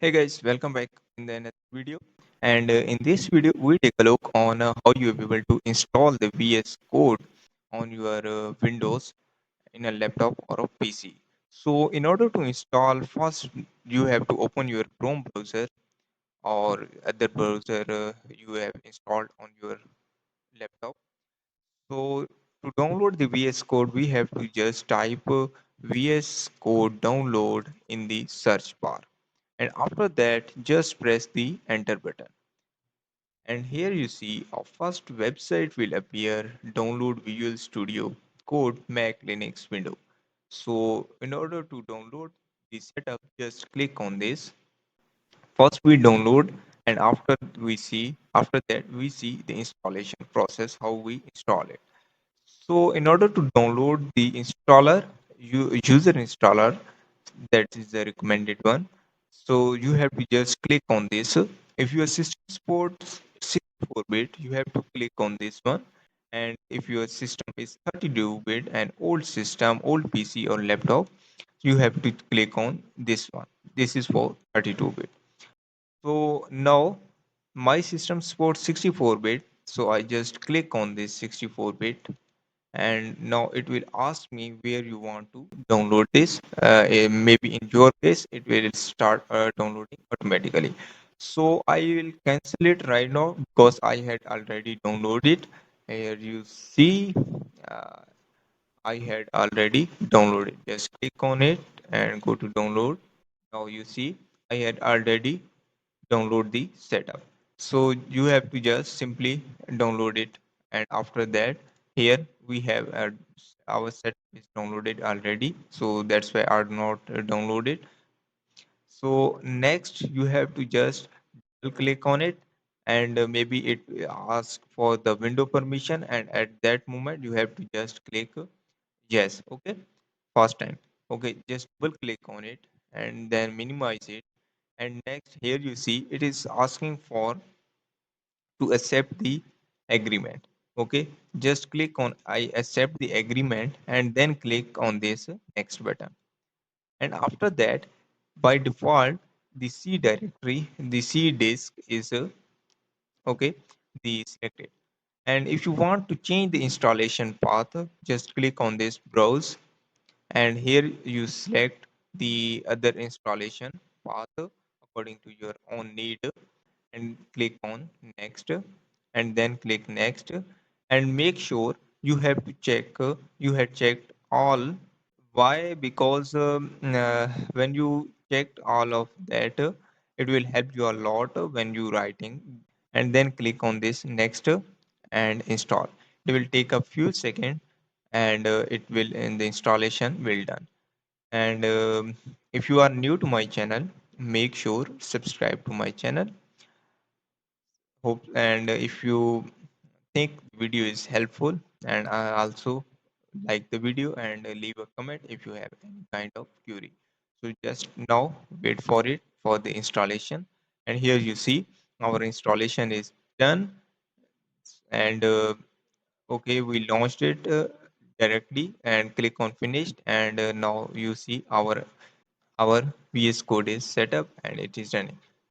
Hey guys, welcome back in the another video. And in this video, we take a look on how you will be able to install the VS Code on your Windows in a laptop or a PC. So, in order to install, first you have to open your Chrome browser or other browser you have installed on your laptop. So, to download the VS Code, we have to just type VS Code download in the search bar, and after that just press the enter button, and here you see our first website will appear: download Visual Studio Code Mac Linux window. So in order to download the setup, just click on this. First we download, and after that we see the installation process, how we install it. So in order to download the installer, user installer, that is the recommended one. So you have to just click on this. If your system supports 64-bit, you have to click on this one. And if your system is 32-bit, and old system, old PC or laptop, you have to click on this one. This is for 32-bit. So now my system supports 64-bit. So I just click on this 64-bit, and now it will ask me where you want to download this. Maybe in your case it will start downloading automatically. So I will cancel it right now because I had already downloaded. Here you see, uh, I had already downloaded. Just click on it and go to download. Now you see I had already download the setup. So you have to just simply download it, and after that, here we have our setup is downloaded already, so that's why I do not download it. So next you have to just double click on it, and maybe it asks for the window permission, and at that moment you have to just click yes. Okay, first time. Okay, just double click on it and then minimize it. And next, here you see it is asking for to accept the agreement. Okay, just click on I accept the agreement, and then click on this next button. And after that, by default, the C directory, the C disk is okay, the selected. And if you want to change the installation path, just click on this browse, and here you select the other installation path according to your own need, and click on next, and then click next, and make sure you have to check you had checked all. Why? Because when you checked all of that, it will help you a lot when you writing. And then click on this next and install. It will take a few seconds, and it will in the installation will done. And if you are new to my channel, make sure subscribe to my channel. Hope, and if you think the video is helpful, and also like the video, and leave a comment if you have any kind of query. So just now wait for it for the installation. And here you see our installation is done. And okay, we launched it directly, and click on finished, and now you see our VS Code is set up and it is running.